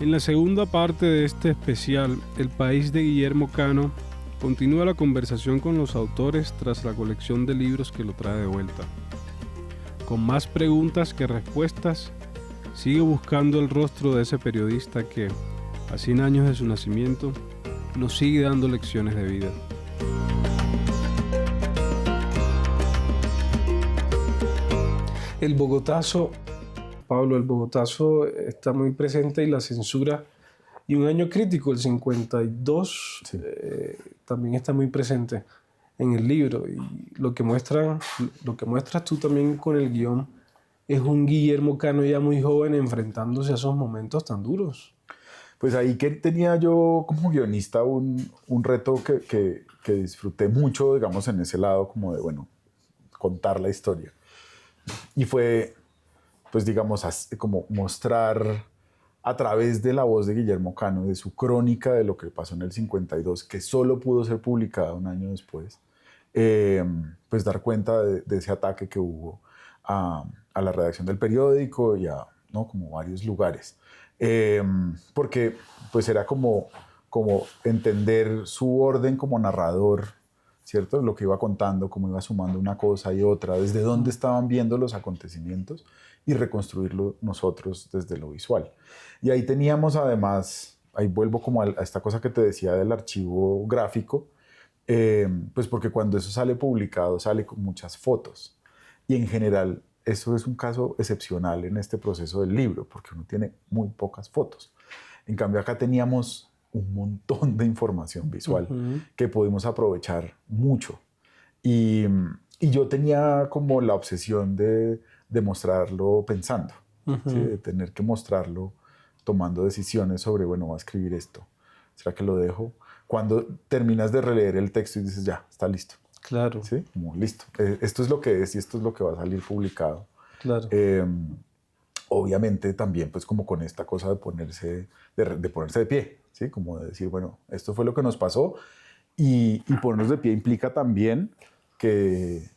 En la segunda parte de este especial, El país de Guillermo Cano, continúa la conversación con los autores tras la colección de libros que lo trae de vuelta. Con más preguntas que respuestas, sigue buscando el rostro de ese periodista que, a 100 años de su nacimiento, nos sigue dando lecciones de vida. El Bogotazo, Pablo, el Bogotazo está muy presente y la censura, y un año crítico, el 52, Sí. También está muy presente en el libro. Y lo que muestras tú también con el guión es un Guillermo Cano ya muy joven enfrentándose a esos momentos tan duros. Pues ahí que tenía yo como guionista un reto que disfruté mucho, digamos, en ese lado como de, bueno, contar la historia. Y fue, pues digamos, como mostrar a través de la voz de Guillermo Cano, de su crónica de lo que pasó en el 52, que solo pudo ser publicada un año después, pues dar cuenta de ese ataque que hubo a la redacción del periódico y a, ¿no?, como varios lugares. Porque pues era como entender su orden como narrador, ¿cierto? Lo que iba contando, cómo iba sumando una cosa y otra, desde dónde estaban viendo los acontecimientos y reconstruirlo nosotros desde lo visual. Y ahí teníamos además, ahí vuelvo como a esta cosa que te decía del archivo gráfico, pues porque cuando eso sale publicado sale con muchas fotos y en general eso es un caso excepcional en este proceso del libro porque uno tiene muy pocas fotos. En cambio acá teníamos un montón de información visual que pudimos aprovechar mucho y yo tenía como la obsesión de mostrarlo pensando, ¿sí? De tener que mostrarlo tomando decisiones sobre, bueno, voy a escribir esto, ¿será que lo dejo? Cuando terminas de releer el texto y dices, ya, está listo. Claro. ¿Sí? Como listo. Esto es lo que es y esto es lo que va a salir publicado. Claro. Obviamente también pues como con esta cosa de ponerse de pie, ¿sí? Como de decir, bueno, esto fue lo que nos pasó y ponernos de pie implica también que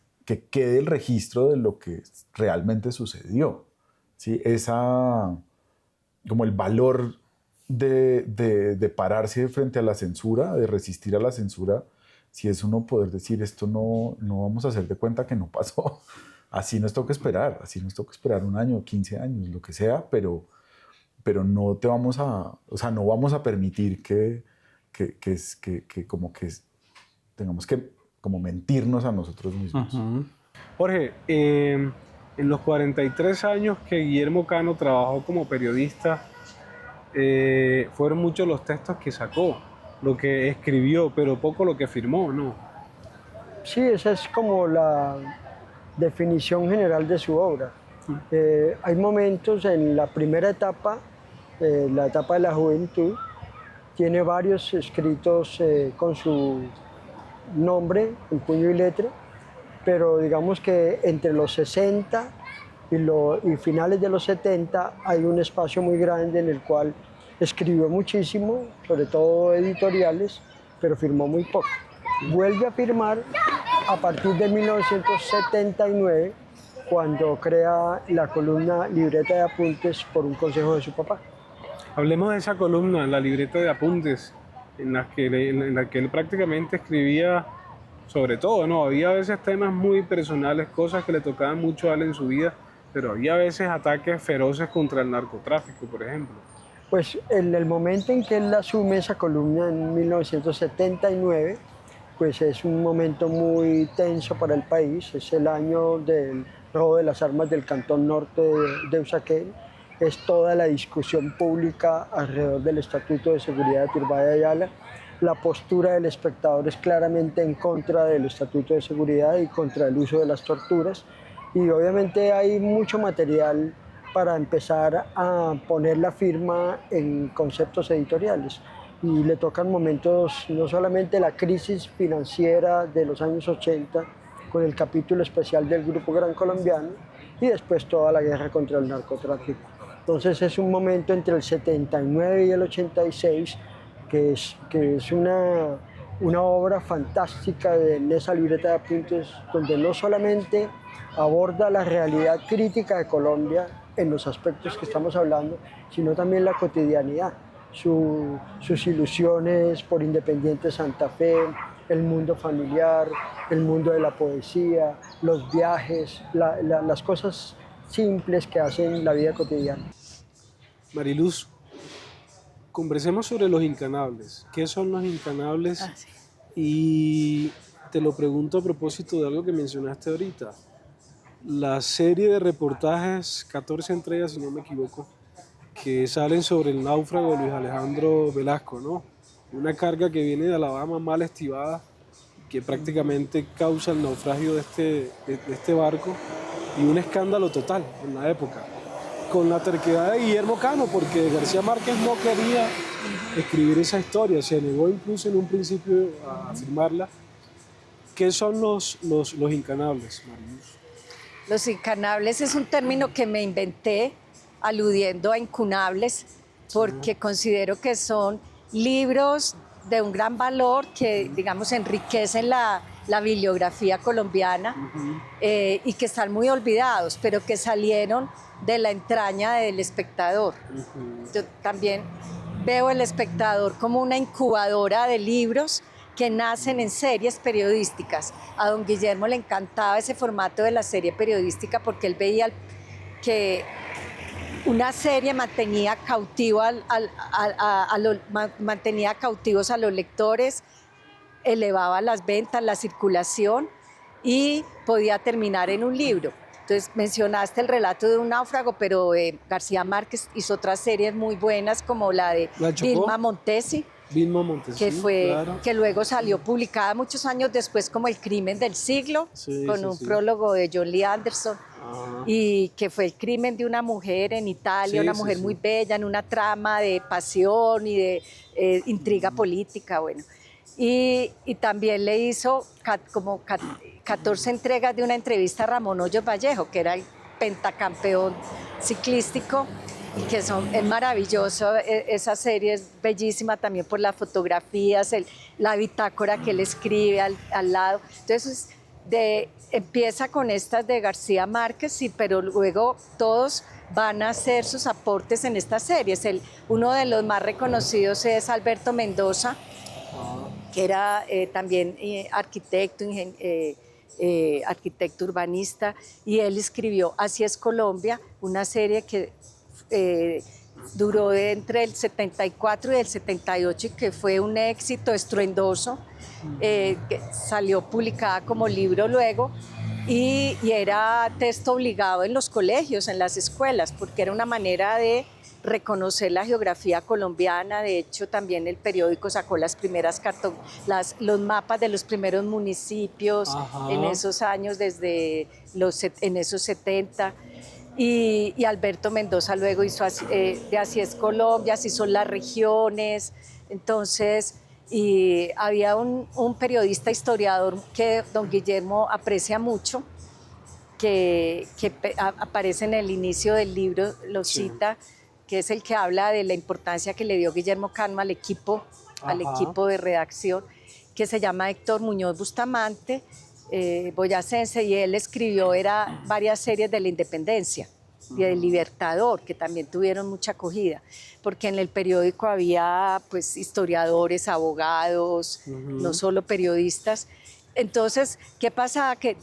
quede el registro de lo que realmente sucedió, ¿sí? Como el valor de pararse frente a la censura, de resistir a la censura, si es uno poder decir esto no vamos a hacer de cuenta que no pasó. Así nos toca esperar un año, 15 años, lo que sea, pero no te vamos a, o sea, no vamos a permitir que tengamos que como mentirnos a nosotros mismos. Jorge, en los 43 años que Guillermo Cano trabajó como periodista, fueron muchos los textos que sacó, lo que escribió, pero poco lo que firmó, ¿no? Sí, esa es como la definición general de su obra. Hay momentos en la primera etapa, la etapa de la juventud, tiene varios escritos con su nombre en puño y letra, pero digamos que entre los 60 y finales de los 70 hay un espacio muy grande en el cual escribió muchísimo, sobre todo editoriales, pero firmó muy poco. Vuelve a firmar a partir de 1979, cuando crea la columna Libreta de Apuntes por un consejo de su papá. Hablemos de esa columna, la libreta de apuntes, en la que él prácticamente escribía sobre todo, ¿no? Había a veces temas muy personales, cosas que le tocaban mucho a él en su vida, pero había a veces ataques feroces contra el narcotráfico, por ejemplo. Pues en el momento en que él asume esa columna en 1979, pues es un momento muy tenso para el país, es el año del robo de las armas del Cantón Norte de Usaquén, es toda la discusión pública alrededor del Estatuto de Seguridad de Turbay de Ayala. La postura del espectador es claramente en contra del Estatuto de Seguridad y contra el uso de las torturas. Y obviamente hay mucho material para empezar a poner la firma en conceptos editoriales. Y le tocan momentos, no solamente la crisis financiera de los años 80, con el capítulo especial del Grupo Gran Colombiano, y después toda la guerra contra el narcotráfico. Entonces es un momento entre el 79 y el 86 que es una obra fantástica en esa libreta de apuntes, donde no solamente aborda la realidad crítica de Colombia, en los aspectos que estamos hablando, sino también la cotidianidad, sus ilusiones por Independiente Santa Fe, el mundo familiar, el mundo de la poesía, los viajes, las cosas simples que hacen la vida cotidiana. Mariluz, conversemos sobre los incanables. ¿Qué son los incanables? Sí. Y te lo pregunto a propósito de algo que mencionaste ahorita. La serie de reportajes, 14 entregas si no me equivoco, que salen sobre el náufrago de Luis Alejandro Velasco, ¿no? Una carga que viene de Alabama mal estivada, que prácticamente causa el naufragio de este barco y un escándalo total en la época. Con la terquedad de Guillermo Cano, porque García Márquez no quería escribir esa historia, se negó incluso en un principio a firmarla. ¿Qué son los incanables, Mariluz? Los incanables es un término que me inventé aludiendo a incunables, porque considero que son libros de un gran valor que, digamos, enriquecen la bibliografía colombiana y que están muy olvidados, pero que salieron de la entraña del espectador. Yo también veo el espectador como una incubadora de libros que nacen en series periodísticas. A don Guillermo le encantaba ese formato de la serie periodística porque él veía que una serie mantenía, mantenía cautivos a los lectores, elevaba las ventas, la circulación y podía terminar en un libro. Entonces mencionaste el relato de un náufrago, pero García Márquez hizo otras series muy buenas como la de Vilma Montesi, que luego salió publicada muchos años después como El crimen del siglo, con un prólogo de John Lee Anderson. Y que fue el crimen de una mujer en Italia, una mujer muy bella, en una trama de pasión y de intriga política, bueno. Y también le hizo como 14 entregas de una entrevista a Ramón Hoyos Vallejo, que era el pentacampeón ciclístico, y que es maravilloso, esa serie es bellísima también por las fotografías, la bitácora que él escribe al lado. Entonces, empieza con estas de García Márquez, sí, pero luego todos van a hacer sus aportes en estas series. Uno de los más reconocidos es Alberto Mendoza, que era también arquitecto, arquitecto urbanista, y él escribió Así es Colombia, una serie que duró entre el 74 y el 78 y que fue un éxito estruendoso, que salió publicada como libro luego y era texto obligado en los colegios, en las escuelas, porque era una manera de reconocer la geografía colombiana. De hecho, también el periódico sacó las primeras los mapas de los primeros municipios en esos años, en esos 70. Y Alberto Mendoza luego hizo de Así es Colombia, Así son las regiones. Entonces, y había un periodista historiador que don Guillermo aprecia mucho, que aparece en el inicio del libro, lo cita, que es el que habla de la importancia que le dio Guillermo Cano al equipo de redacción, que se llama Héctor Muñoz Bustamante, boyacense, y él escribió varias series de la Independencia y del Libertador, que también tuvieron mucha acogida, porque en el periódico había pues historiadores, abogados, no solo periodistas. Entonces, ¿qué pasa? Que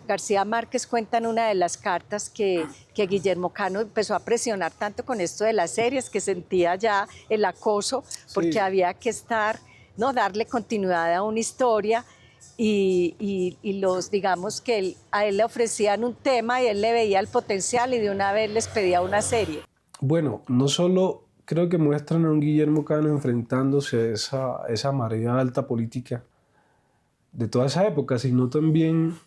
García Márquez cuenta en una de las cartas que Guillermo Cano empezó a presionar tanto con esto de las series, que sentía ya el acoso, porque había que darle continuidad a una historia, y digamos que a él le ofrecían un tema y él le veía el potencial y de una vez les pedía una serie. Bueno, no solo creo que muestran a un Guillermo Cano enfrentándose a esa marea alta política de toda esa época, sino también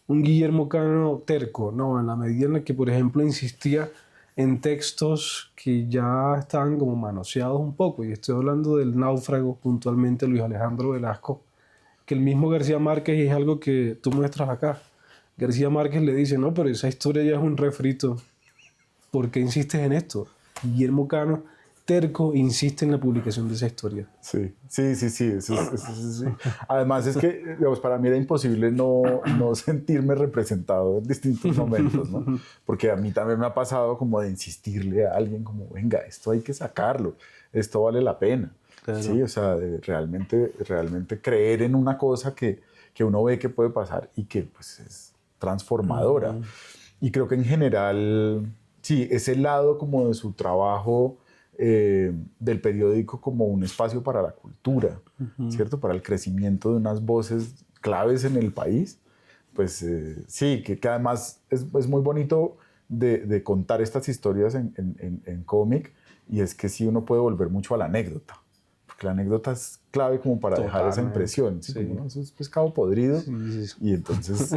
un Guillermo Cano terco, ¿no? En la medida en la que, por ejemplo, insistía en textos que ya estaban como manoseados un poco, y estoy hablando del náufrago, puntualmente Luis Alejandro Velasco, que el mismo García Márquez, y es algo que tú muestras acá, García Márquez le dice, no, pero esa historia ya es un refrito, ¿por qué insistes en esto? Guillermo Cano terco e insiste en la publicación de esa historia. Sí. Además es que, digamos, para mí era imposible no sentirme representado en distintos momentos, ¿no? Porque a mí también me ha pasado como de insistirle a alguien como, venga, esto hay que sacarlo, esto vale la pena. Claro. Sí, o sea, de realmente creer en una cosa que uno ve que puede pasar y que pues es transformadora. Y creo que en general, sí, ese lado como de su trabajo del periódico como un espacio para la cultura, ¿cierto? Para el crecimiento de unas voces claves en el país, pues sí, que además es muy bonito de contar estas historias en cómic, y es que sí uno puede volver mucho a la anécdota, porque la anécdota es clave como para dejar esa impresión, ¿sí? Como, ¿no? Eso es pescado podrido, y entonces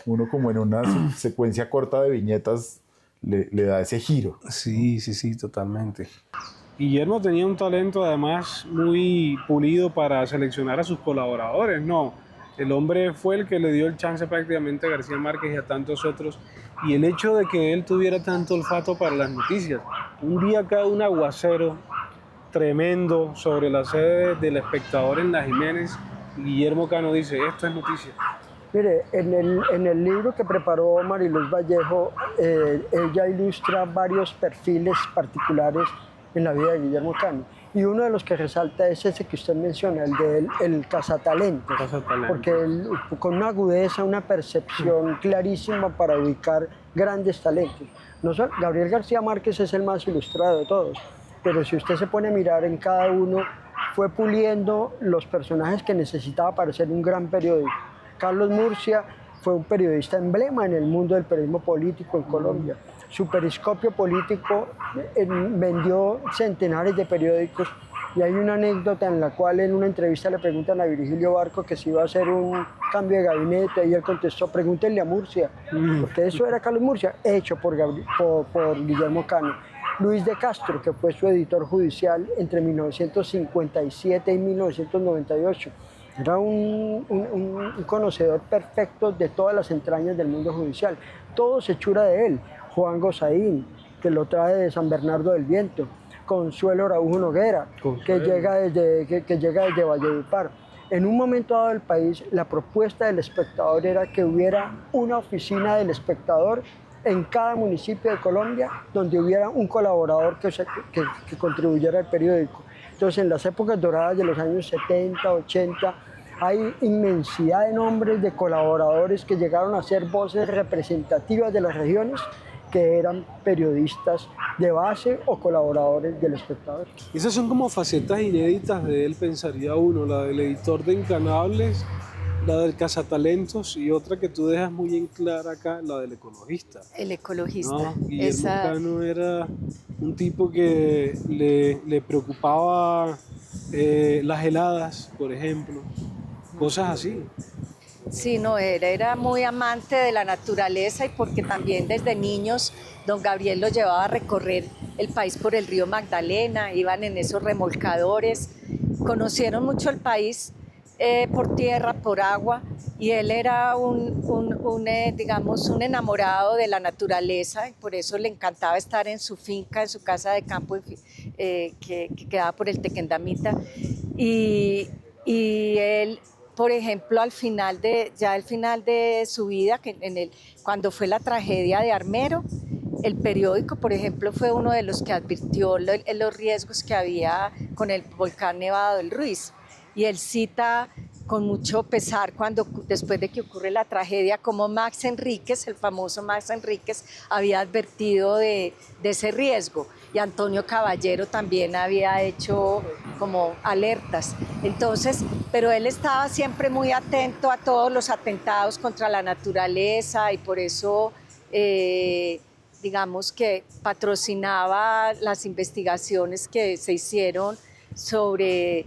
uno como en una secuencia corta de viñetas le da ese giro. Sí, totalmente. Guillermo tenía un talento además muy pulido para seleccionar a sus colaboradores, ¿no? El hombre fue el que le dio el chance prácticamente a García Márquez y a tantos otros, y el hecho de que él tuviera tanto olfato para las noticias. Un día cae un aguacero tremendo sobre la sede del Espectador en La Jiménez, y Guillermo Cano dice, esto es noticia. Mire, en el libro que preparó Mariluz Vallejo, ella ilustra varios perfiles particulares en la vida de Guillermo Cano. Y uno de los que resalta es ese que usted menciona, el de el cazatalento. Porque él, con una agudeza, una percepción clarísima para ubicar grandes talentos. No solo, Gabriel García Márquez es el más ilustrado de todos, pero si usted se pone a mirar en cada uno, fue puliendo los personajes que necesitaba para ser un gran periódico. Carlos Murcia fue un periodista emblema en el mundo del periodismo político en Colombia. Su periscopio político vendió centenares de periódicos, y hay una anécdota en la cual en una entrevista le preguntan a Virgilio Barco que si iba a hacer un cambio de gabinete, y él contestó, pregúntenle a Murcia, porque eso era Carlos Murcia, hecho por Guillermo Cano. Luis de Castro, que fue su editor judicial entre 1957 y 1998. Era un conocedor perfecto de todas las entrañas del mundo judicial. Todo se hechura de él. Juan Gozaín, que lo trae de San Bernardo del Viento. Consuelo Araujo Noguera, que llega desde Valledupar. En un momento dado del país, la propuesta del Espectador era que hubiera una oficina del Espectador en cada municipio de Colombia, donde hubiera un colaborador que contribuyera al periódico. Entonces, en las épocas doradas de los años 70, 80, hay inmensidad de nombres de colaboradores que llegaron a ser voces representativas de las regiones, que eran periodistas de base o colaboradores del Espectador. Esas son como facetas inéditas de él, pensaría uno, la del editor de Incanables, la del cazatalentos, y otra que tú dejas muy en clara acá, la del ecologista. El ecologista. ¿No? Guillermo Cano era un tipo que le preocupaba las heladas, por ejemplo, cosas así. Sí, no, era muy amante de la naturaleza, y porque también desde niños don Gabriel los llevaba a recorrer el país por el río Magdalena, iban en esos remolcadores, conocieron mucho el país por tierra, por agua, y él era digamos, un enamorado de la naturaleza, y por eso le encantaba estar en su finca, en su casa de campo que quedaba por el Tequendamita, y él, por ejemplo, al final de su vida, cuando fue la tragedia de Armero, el periódico, por ejemplo, fue uno de los que advirtió los riesgos que había con el volcán Nevado del Ruiz. Y él cita con mucho pesar después de que ocurre la tragedia, como Max Enríquez, el famoso Max Enríquez, había advertido de ese riesgo. Y Antonio Caballero también había hecho como alertas. Entonces, pero él estaba siempre muy atento a todos los atentados contra la naturaleza, y por eso, digamos que patrocinaba las investigaciones que se hicieron sobre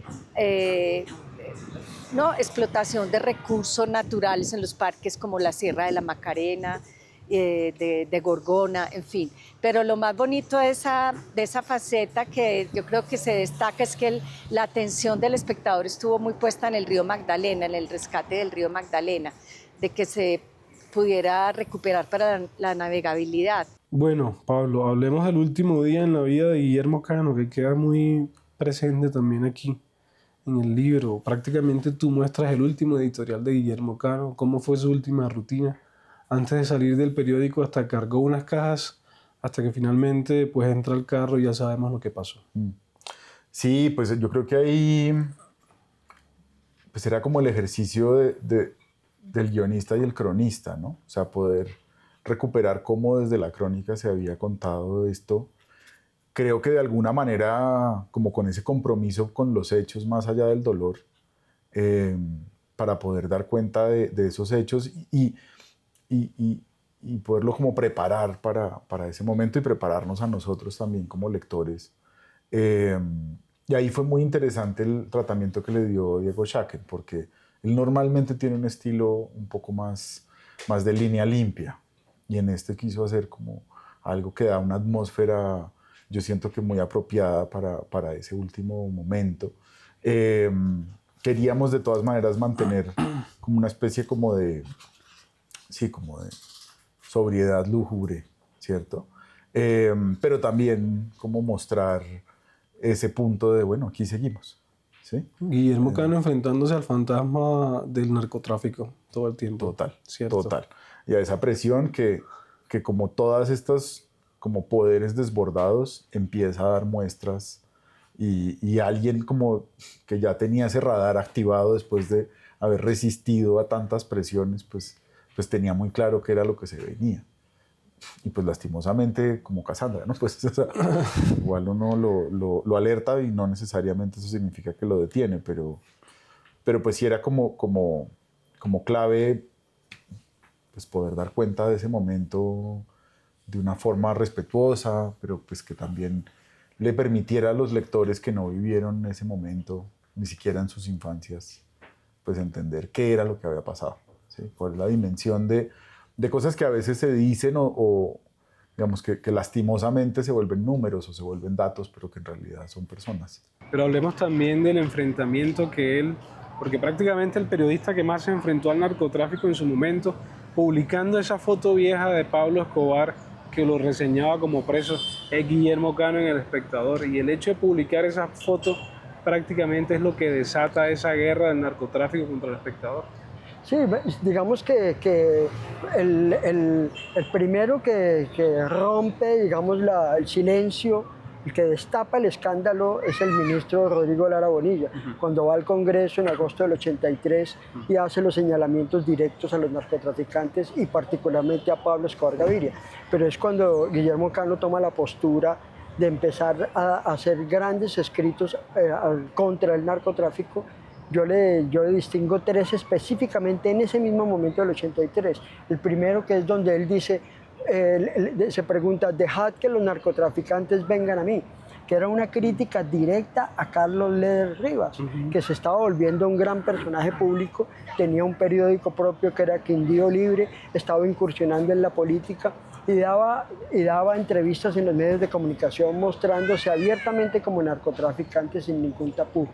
explotación de recursos naturales en los parques como la Sierra de la Macarena, de Gorgona, en fin. Pero lo más bonito de esa faceta que yo creo que se destaca es que la atención del espectador estuvo muy puesta en el río Magdalena, en el rescate del río Magdalena, de que se pudiera recuperar para la navegabilidad. Bueno, Pablo, hablemos del último día en la vida de Guillermo Cano, que queda muy presente también aquí en el libro. Prácticamente tú muestras el último editorial de Guillermo Cano, cómo fue su última rutina antes de salir del periódico, hasta cargó unas cajas, hasta que finalmente pues entra al carro y ya sabemos lo que pasó. Sí, pues yo creo que ahí pues era como el ejercicio del guionista y el cronista, ¿no? O sea, poder recuperar cómo desde la crónica se había contado esto. Creo que de alguna manera, como con ese compromiso con los hechos más allá del dolor, para poder dar cuenta de esos hechos y poderlo como preparar para ese momento y prepararnos a nosotros también como lectores. Y ahí fue muy interesante el tratamiento que le dio Diego Schackel, porque él normalmente tiene un estilo un poco más de línea limpia, y en este quiso hacer como algo que da una atmósfera, yo siento que muy apropiada para ese último momento. Queríamos de todas maneras mantener como una especie como de sobriedad lúgubre, ¿cierto? Pero también como mostrar ese punto de, bueno, aquí seguimos, ¿sí? Guillermo Cano enfrentándose al fantasma del narcotráfico todo el tiempo. Total, ¿cierto? total. Y a esa presión que como todas estas como poderes desbordados empieza a dar muestras, y alguien como que ya tenía ese radar activado después de haber resistido a tantas presiones, pues tenía muy claro qué era lo que se venía. Y pues lastimosamente, como Cassandra, ¿no? Pues o sea, igual uno lo alerta y no necesariamente eso significa que lo detiene, pero pues sí era como clave pues poder dar cuenta de ese momento de una forma respetuosa, pero pues que también le permitiera a los lectores que no vivieron ese momento, ni siquiera en sus infancias, pues entender qué era lo que había pasado, ¿sí? Cuál es la dimensión de cosas que a veces se dicen o digamos que lastimosamente se vuelven números o se vuelven datos, pero que en realidad son personas. Pero hablemos también del enfrentamiento que él, porque prácticamente el periodista que más se enfrentó al narcotráfico en su momento, publicando esa foto vieja de Pablo Escobar que lo reseñaba como preso, es Guillermo Cano en El Espectador. Y el hecho de publicar esa foto prácticamente es lo que desata esa guerra del narcotráfico contra El Espectador. Sí, digamos que el primero que rompe, digamos, el silencio, el que destapa el escándalo es el ministro Rodrigo Lara Bonilla, cuando va al Congreso en agosto del 83 y hace los señalamientos directos a los narcotraficantes y particularmente a Pablo Escobar Gaviria. Pero es cuando Guillermo Cano toma la postura de empezar a hacer grandes escritos contra el narcotráfico. Yo le distingo tres específicamente en ese mismo momento del 83. El primero, que es donde él dice, se pregunta, dejad que los narcotraficantes vengan a mí, que era una crítica directa a Carlos Leder Rivas, que se estaba volviendo un gran personaje público, tenía un periódico propio que era Quindío Libre, estaba incursionando en la política y daba entrevistas en los medios de comunicación mostrándose abiertamente como narcotraficante sin ningún tapujos.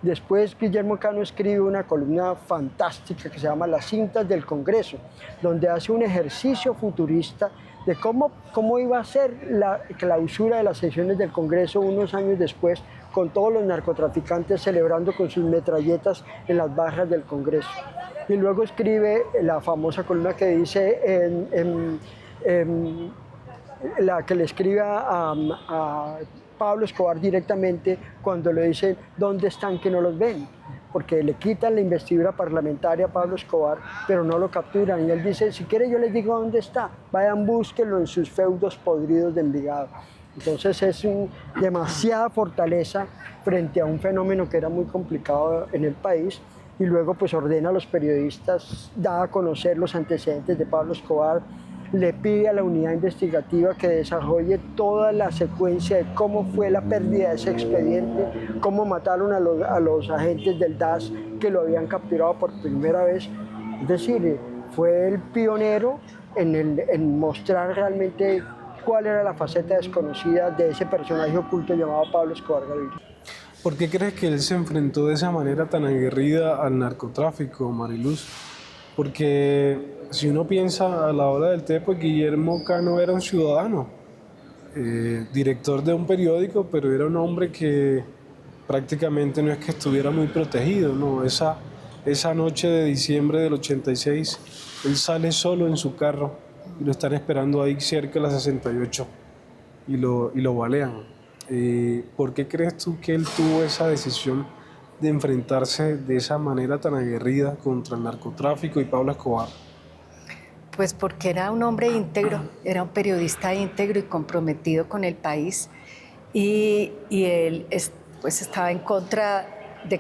Después Guillermo Cano escribe una columna fantástica que se llama Las cintas del Congreso, donde hace un ejercicio futurista de cómo iba a ser la clausura de las sesiones del Congreso unos años después, con todos los narcotraficantes celebrando con sus metralletas en las barras del Congreso. Y luego escribe la famosa columna que dice, la que le escribe a Pablo Escobar directamente cuando le dicen ¿dónde están que no los ven? Porque le quitan la investidura parlamentaria a Pablo Escobar, pero no lo capturan. Y él dice, si quiere yo les digo dónde está, vayan búsquenlo en sus feudos podridos de Envigado. Entonces es demasiada fortaleza frente a un fenómeno que era muy complicado en el país. Y luego pues ordena a los periodistas, da a conocer los antecedentes de Pablo Escobar, le pide a la unidad investigativa que desarrolle toda la secuencia de cómo fue la pérdida de ese expediente, cómo mataron a los agentes del DAS que lo habían capturado por primera vez. Es decir, fue el pionero en mostrar realmente cuál era la faceta desconocida de ese personaje oculto llamado Pablo Escobar Gaviria. ¿Por qué crees que él se enfrentó de esa manera tan aguerrida al narcotráfico, Mariluz? porque si uno piensa a la hora del té, pues Guillermo Cano era un ciudadano, director de un periódico, pero era un hombre que prácticamente no es que estuviera muy protegido, ¿no? Esa noche de diciembre del 86, él sale solo en su carro y lo están esperando ahí cerca de la 68 y lo balean. ¿Por qué crees tú que él tuvo esa decisión de enfrentarse de esa manera tan aguerrida contra el narcotráfico y Pablo Escobar? Pues porque era un hombre íntegro, era un periodista íntegro y comprometido con el país, y él pues estaba en contra de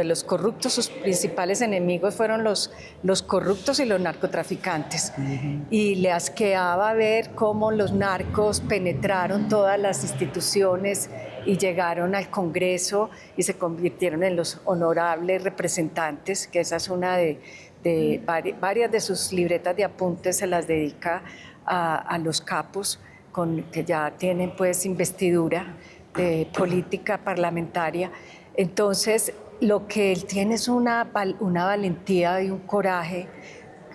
los corruptos. Sus principales enemigos fueron los corruptos y los narcotraficantes. Y le asqueaba ver cómo los narcos penetraron todas las instituciones y llegaron al Congreso y se convirtieron en los honorables representantes, que esa es una de varias de sus libretas de apuntes, se las dedica a los capos que ya tienen pues investidura de política parlamentaria. Entonces, lo que él tiene es una valentía y un coraje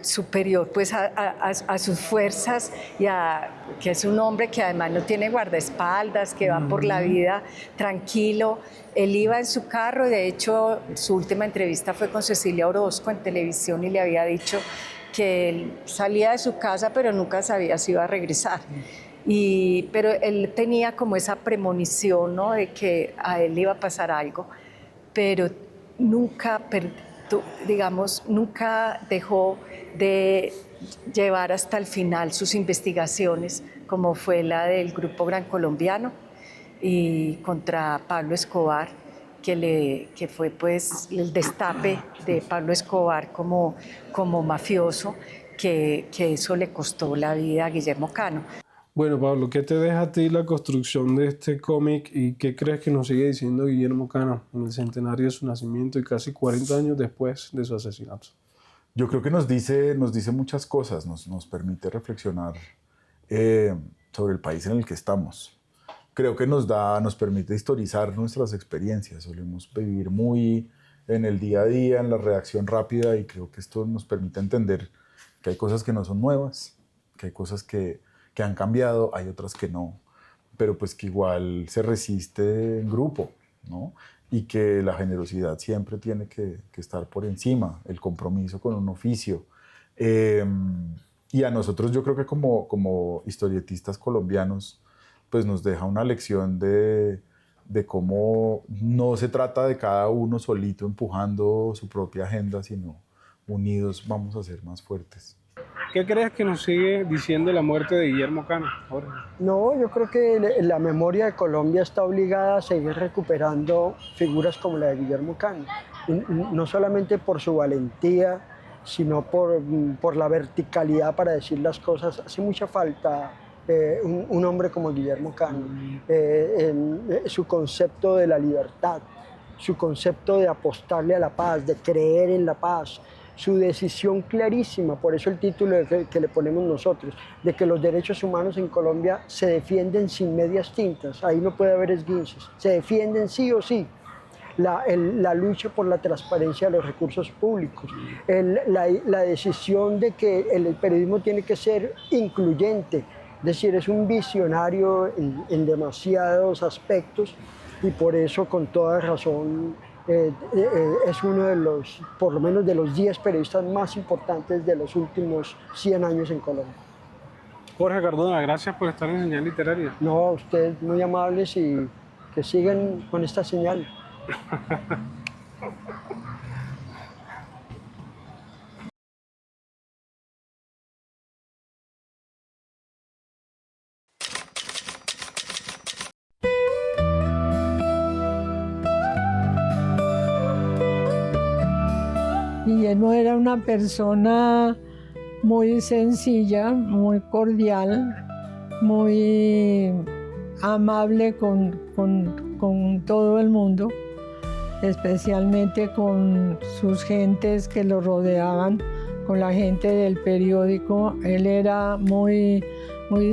superior pues a sus fuerzas, que es un hombre que además no tiene guardaespaldas, que va por la vida tranquilo. Él iba en su carro, y de hecho su última entrevista fue con Cecilia Orozco en televisión, y le había dicho que él salía de su casa pero nunca sabía si iba a regresar. Pero él tenía como esa premonición, ¿no?, de que a él iba a pasar algo, pero nunca dejó de llevar hasta el final sus investigaciones, como fue la del Grupo Gran Colombiano y contra Pablo Escobar, que fue pues el destape de Pablo Escobar como mafioso, que eso le costó la vida a Guillermo Cano. Bueno, Pablo, ¿qué te deja a ti la construcción de este cómic y qué crees que nos sigue diciendo Guillermo Cano en el centenario de su nacimiento y casi 40 años después de su asesinato? Yo creo que nos dice muchas cosas, nos permite reflexionar sobre el país en el que estamos. Creo que nos permite historizar nuestras experiencias. Solemos vivir muy en el día a día, en la reacción rápida, y creo que esto nos permite entender que hay cosas que no son nuevas, que hay cosas que han cambiado, hay otras que no, pero pues que igual se resiste en grupo, ¿no? Y que la generosidad siempre tiene que estar por encima, el compromiso con un oficio. Y a nosotros, yo creo que como historietistas colombianos, pues nos deja una lección de cómo no se trata de cada uno solito empujando su propia agenda, sino unidos vamos a ser más fuertes. ¿Qué crees que nos sigue diciendo la muerte de Guillermo Cano, Jorge? No, yo creo que la memoria de Colombia está obligada a seguir recuperando figuras como la de Guillermo Cano. No solamente por su valentía, sino por la verticalidad para decir las cosas. Hace mucha falta un hombre como Guillermo Cano. Su concepto de la libertad, su concepto de apostarle a la paz, de creer en la paz, su decisión clarísima, por eso el título que le ponemos nosotros, de que los derechos humanos en Colombia se defienden sin medias tintas, ahí no puede haber esguinces, se defienden sí o sí. La lucha por la transparencia de los recursos públicos, la decisión de que el periodismo tiene que ser incluyente, es decir, es un visionario en demasiados aspectos, y por eso con toda razón es uno de los, por lo menos de los 10 periodistas más importantes de los últimos 100 años en Colombia. Jorge Cardona, gracias por estar en Señal Literaria. No, ustedes muy amables, y que sigan con esta señal. Guillermo era una persona muy sencilla, muy cordial, muy amable con todo el mundo, especialmente con sus gentes que lo rodeaban, con la gente del periódico. Él era muy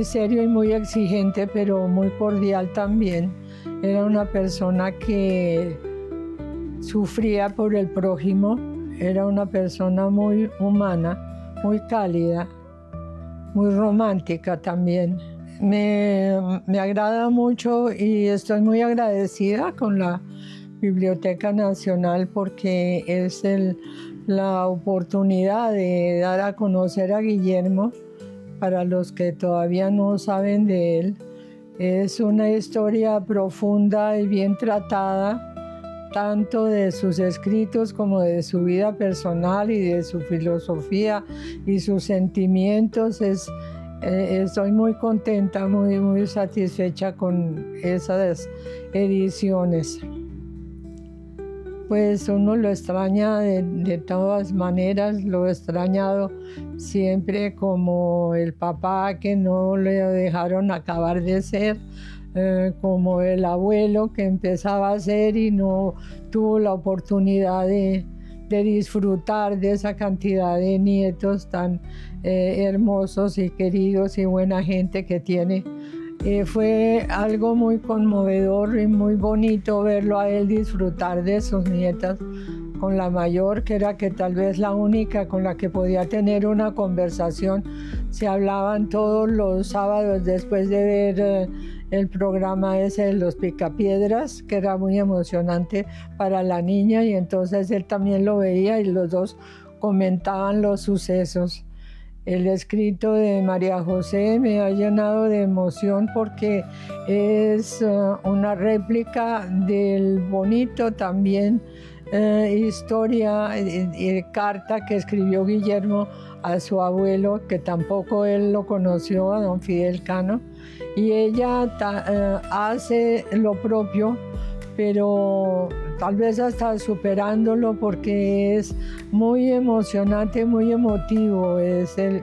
serio y muy exigente, pero muy cordial también. Era una persona que sufría por el prójimo. era una persona muy humana, muy cálida, muy romántica también. Me agrada mucho y estoy muy agradecida con la Biblioteca Nacional porque es la oportunidad de dar a conocer a Guillermo para los que todavía no saben de él. Es una historia profunda y bien tratada, tanto de sus escritos como de su vida personal y de su filosofía y sus sentimientos. Estoy muy contenta, muy satisfecha con esas ediciones. Pues uno lo extraña de todas maneras, lo he extrañado siempre como el papá que no le dejaron acabar de ser, como el abuelo que empezaba a ser y no tuvo la oportunidad de disfrutar de esa cantidad de nietos tan hermosos y queridos y buena gente que tiene. Fue algo muy conmovedor y muy bonito verlo a él disfrutar de sus nietas, con la mayor, que era que tal vez la única con la que podía tener una conversación. Se hablaban todos los sábados después de ver el programa ese de los Picapiedras, que era muy emocionante para la niña, y entonces él también lo veía y los dos comentaban los sucesos. El escrito de María José me ha llenado de emoción porque es una réplica del bonito también historia, carta que escribió Guillermo a su abuelo, que tampoco él lo conoció, a don Fidel Cano, y ella hace lo propio, pero tal vez hasta superándolo porque es muy emocionante, muy emotivo ese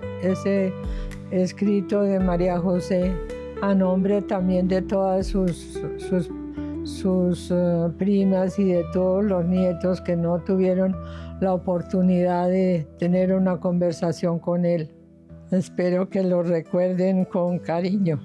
escrito de María José, a nombre también de todas sus primas y de todos los nietos que no tuvieron la oportunidad de tener una conversación con él. Espero que lo recuerden con cariño.